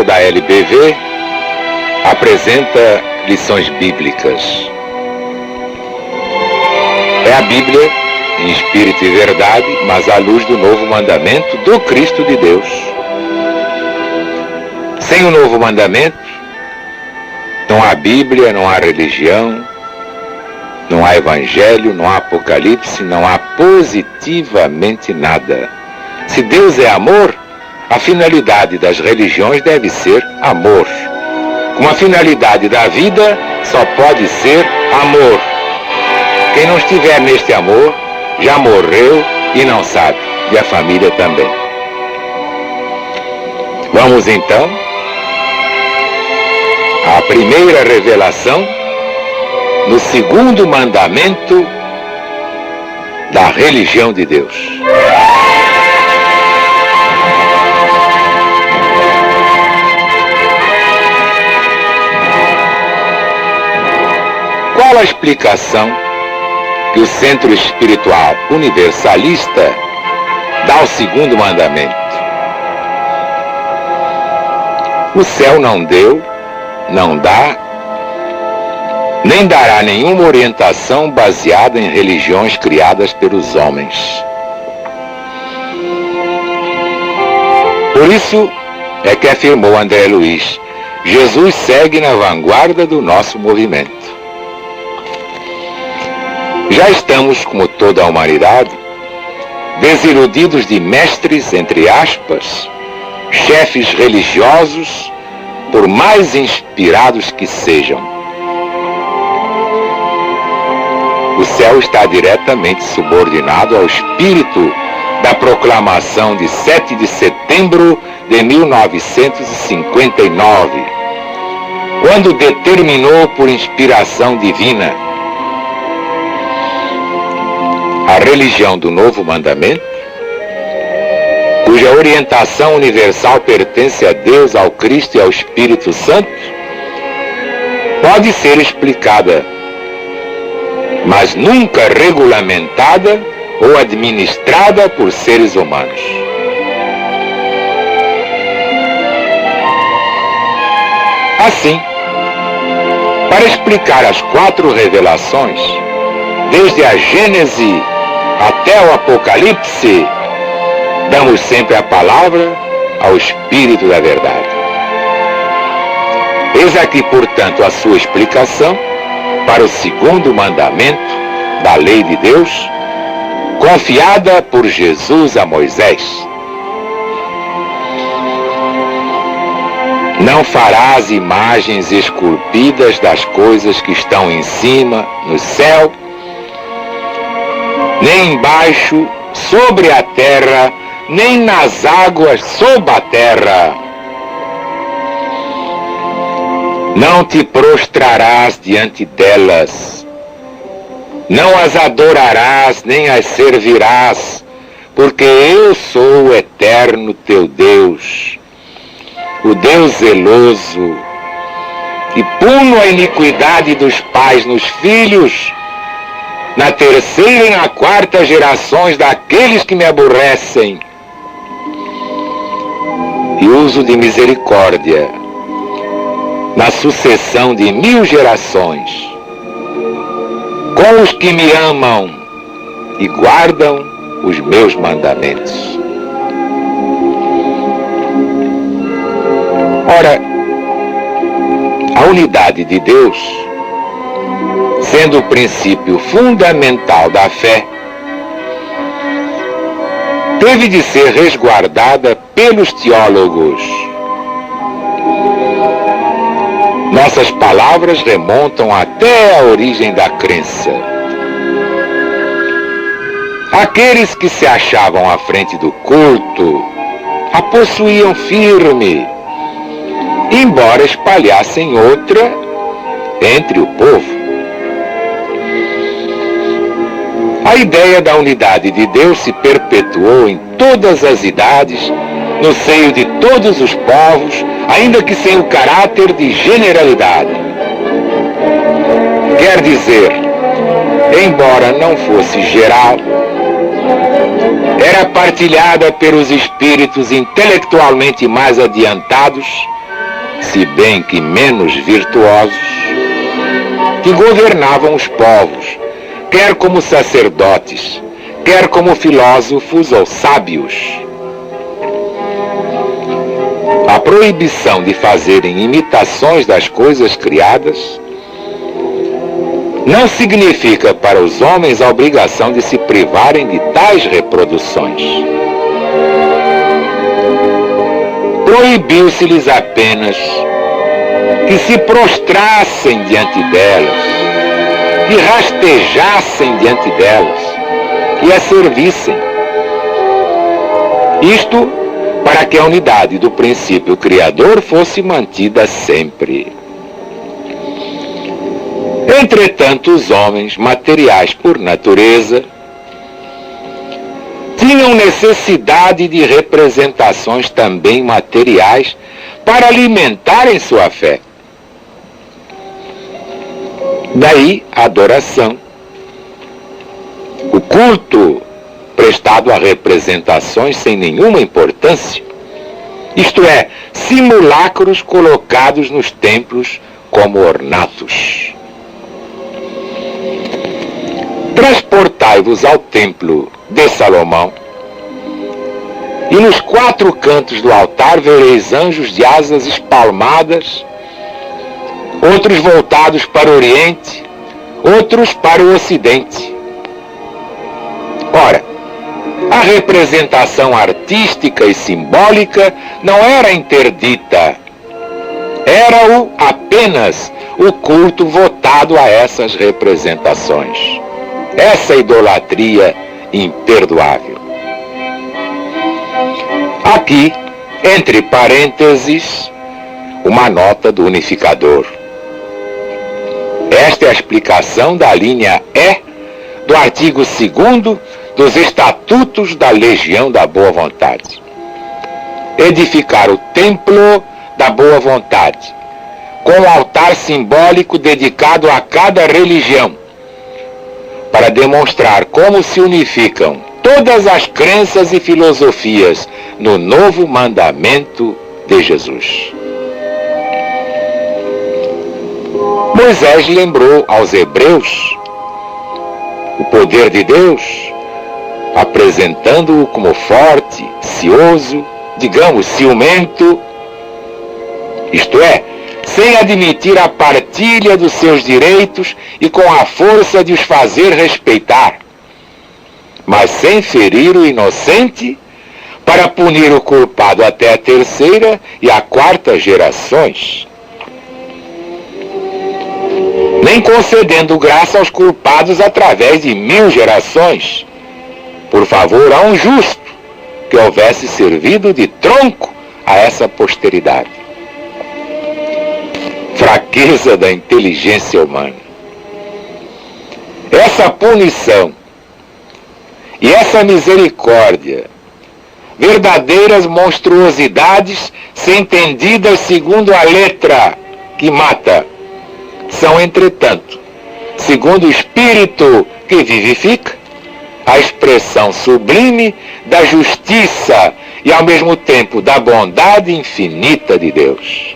da LBV apresenta lições bíblicas. É a Bíblia em espírito e verdade, mas à luz do novo mandamento do Cristo de Deus. Sem o novo mandamento, não há Bíblia, não há religião, não há Evangelho, não há Apocalipse, não há positivamente nada. Se Deus é amor, a finalidade das religiões deve ser amor. Como a finalidade da vida só pode ser amor. Quem não estiver neste amor, já morreu e não sabe, e a família também. Vamos então à primeira revelação no segundo mandamento da religião de Deus. Qual a explicação que o Centro Espiritual Universalista dá ao segundo mandamento? O céu não deu, não dá, nem dará nenhuma orientação baseada em religiões criadas pelos homens. Por isso é que afirmou André Luiz, Jesus segue na vanguarda do nosso movimento. Já estamos, como toda a humanidade, desiludidos de mestres, entre aspas, chefes religiosos, por mais inspirados que sejam. O céu está diretamente subordinado ao espírito da proclamação de 7 de setembro de 1959, quando determinou por inspiração divina a religião do novo mandamento, cuja orientação universal pertence a Deus, ao Cristo e ao Espírito Santo, pode ser explicada, mas nunca regulamentada ou administrada por seres humanos. Assim, para explicar as 4 revelações, desde a Gênese até o Apocalipse, damos sempre a palavra ao Espírito da Verdade. Eis aqui, portanto, a sua explicação para o segundo mandamento da lei de Deus, confiada por Jesus a Moisés. Não farás imagens esculpidas das coisas que estão em cima, no céu, nem embaixo, sobre a terra, nem nas águas, sob a terra. Não te prostrarás diante delas, não as adorarás, nem as servirás, porque eu sou o eterno teu Deus, o Deus zeloso, e puno a iniquidade dos pais nos filhos, na terceira e na quarta gerações daqueles que me aborrecem, e uso de misericórdia na sucessão de 1000 gerações, com os que me amam e guardam os meus mandamentos. Ora, a unidade de Deus, sendo o princípio fundamental da fé, teve de ser resguardada pelos teólogos. Nossas palavras remontam até a origem da crença. Aqueles que se achavam à frente do culto a possuíam firme, embora espalhassem outra entre o povo. A ideia da unidade de Deus se perpetuou em todas as idades, no seio de todos os povos, ainda que sem o caráter de generalidade. Quer dizer, embora não fosse geral, era partilhada pelos espíritos intelectualmente mais adiantados se bem que menos virtuosos, que governavam os povos, quer como sacerdotes, quer como filósofos ou sábios. A proibição de fazerem imitações das coisas criadas não significa para os homens a obrigação de se privarem de tais reproduções. Proibiu-se-lhes apenas que se prostrassem diante delas, que rastejassem diante delas, que as servissem. Isto para que a unidade do princípio criador fosse mantida sempre. Entretanto, os homens, materiais por natureza, tinham necessidade de representações também materiais para alimentarem sua fé. Daí a adoração, o culto prestado a representações sem nenhuma importância, isto é, simulacros colocados nos templos como ornatos. Transportai-vos ao templo de Salomão, e nos 4 cantos do altar vereis anjos de asas espalmadas, outros voltados para o Oriente, outros para o Ocidente. Ora, a representação artística e simbólica não era interdita, era apenas o culto votado a essas representações. Essa idolatria imperdoável. Aqui, entre parênteses, uma nota do unificador. Esta é a explicação da linha E do artigo 2º dos Estatutos da Legião da Boa Vontade. Edificar o templo da boa vontade, com um altar simbólico dedicado a cada religião, para demonstrar como se unificam todas as crenças e filosofias no novo mandamento de Jesus. Moisés lembrou aos hebreus o poder de Deus, apresentando-o como forte, cioso, digamos, ciumento, isto é, sem admitir a partilha dos seus direitos e com a força de os fazer respeitar, mas sem ferir o inocente, para punir o culpado até a 3ª e a 4ª gerações, nem concedendo graça aos culpados através de 1000 gerações, por favor a um justo que houvesse servido de tronco a essa posteridade. Fraqueza da inteligência humana. Essa punição e essa misericórdia, verdadeiras monstruosidades se entendidas segundo a letra que mata, são, entretanto, segundo o Espírito que vivifica, a expressão sublime da justiça e, ao mesmo tempo, da bondade infinita de Deus.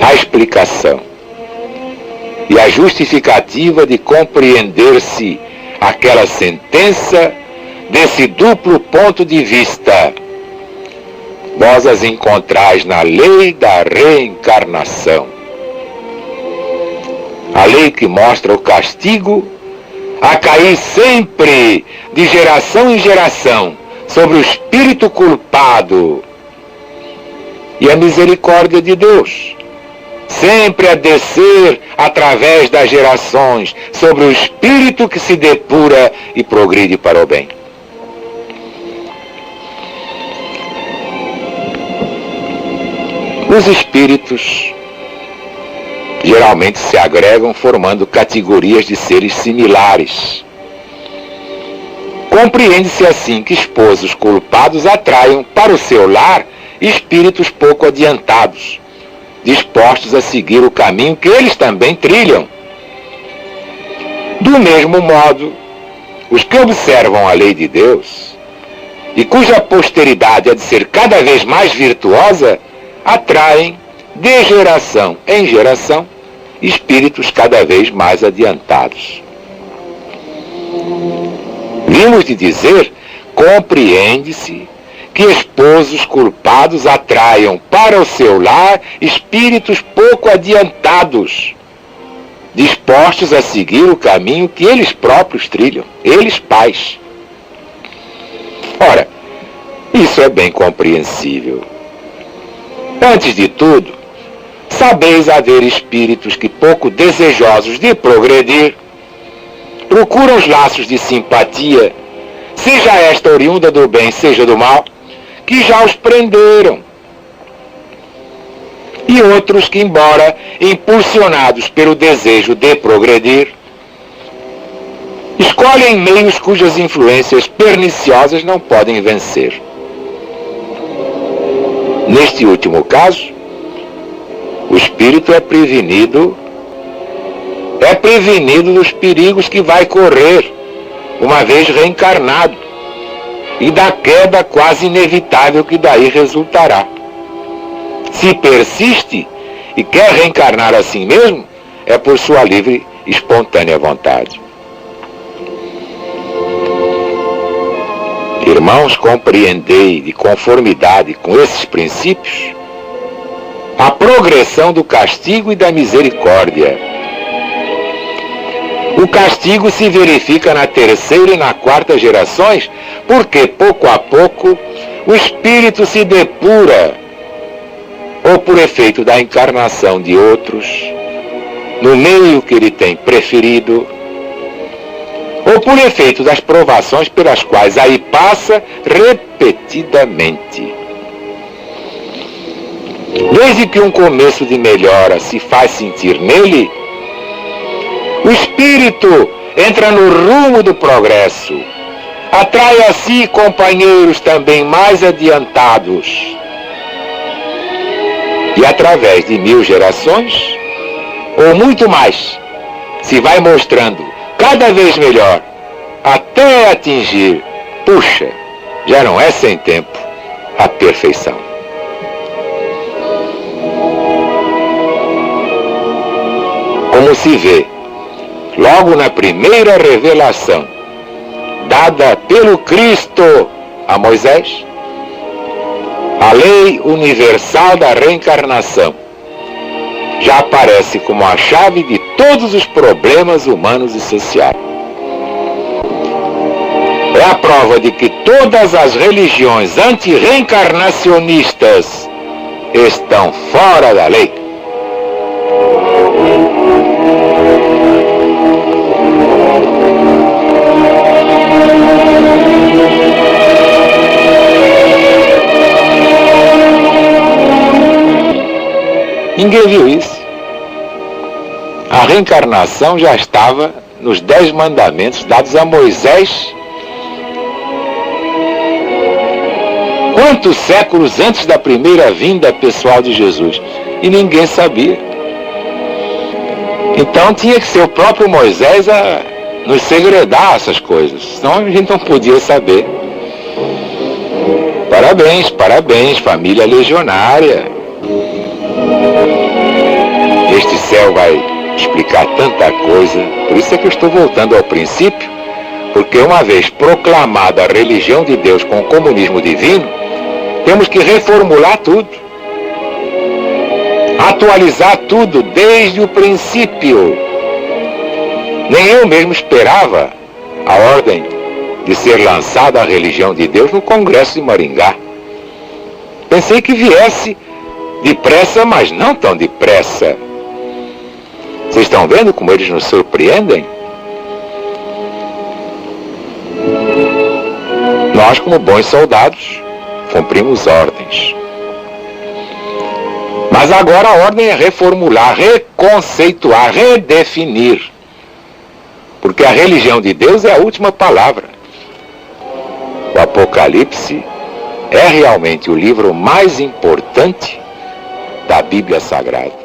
A explicação e a justificativa de compreender-se aquela sentença desse duplo ponto de vista, vós as encontrais na lei da reencarnação. A lei que mostra o castigo a cair sempre, de geração em geração, sobre o espírito culpado, e a misericórdia de Deus, sempre a descer através das gerações, sobre o espírito que se depura e progride para o bem. Os espíritos geralmente se agregam formando categorias de seres similares. Compreende-se assim que esposos culpados atraiam para o seu lar espíritos pouco adiantados, dispostos a seguir o caminho que eles também trilham. Do mesmo modo, os que observam a lei de Deus e cuja posteridade há de ser cada vez mais virtuosa, atraem, de geração em geração, espíritos cada vez mais adiantados. Vimos de dizer, compreende-se, que esposos culpados atraiam para o seu lar espíritos pouco adiantados, dispostos a seguir o caminho que eles próprios trilham, eles pais. Ora, isso é bem compreensível. Antes de tudo, sabeis haver espíritos que, pouco desejosos de progredir, procuram os laços de simpatia, seja esta oriunda do bem, seja do mal, que já os prenderam. E outros que, embora impulsionados pelo desejo de progredir, escolhem meios cujas influências perniciosas não podem vencer. Neste último caso, o espírito é prevenido dos perigos que vai correr, uma vez reencarnado, e da queda quase inevitável que daí resultará. Se persiste e quer reencarnar assim mesmo, é por sua livre e espontânea vontade. Irmãos, compreendei de conformidade com esses princípios a progressão do castigo e da misericórdia. O castigo se verifica na terceira e na quarta gerações, porque pouco a pouco o espírito se depura, ou por efeito da encarnação de outros, no meio que ele tem preferido, ou por efeito das provações pelas quais aí passa repetidamente. Desde que um começo de melhora se faz sentir nele, o espírito entra no rumo do progresso, atrai a si companheiros também mais adiantados, e através de 1000 gerações, ou muito mais, se vai mostrando cada vez melhor, até atingir, puxa, já não é sem tempo, a perfeição. Como se vê, logo na primeira revelação dada pelo Cristo a Moisés, a lei universal da reencarnação já aparece como a chave de todos os problemas humanos e sociais. É a prova de que todas as religiões antirreencarnacionistas estão fora da lei. Ninguém viu isso. A reencarnação já estava nos 10 mandamentos dados a Moisés. Quantos séculos antes da primeira vinda pessoal de Jesus? E ninguém sabia. Então tinha que ser o próprio Moisés a nos segredar essas coisas, senão a gente não podia saber. Parabéns, parabéns, família legionária. Este céu vai explicar tanta coisa, por isso é que eu estou voltando ao princípio, porque uma vez proclamada a religião de Deus com o comunismo divino, temos que reformular tudo, atualizar tudo desde o princípio. Nem eu mesmo esperava a ordem de ser lançada a religião de Deus no Congresso de Maringá. Pensei que viesse depressa, mas não tão depressa. Vocês estão vendo como eles nos surpreendem? Nós, como bons soldados, cumprimos ordens. Mas agora a ordem é reformular, reconceituar, redefinir. Porque a religião de Deus é a última palavra. O Apocalipse é realmente o livro mais importante da Bíblia Sagrada.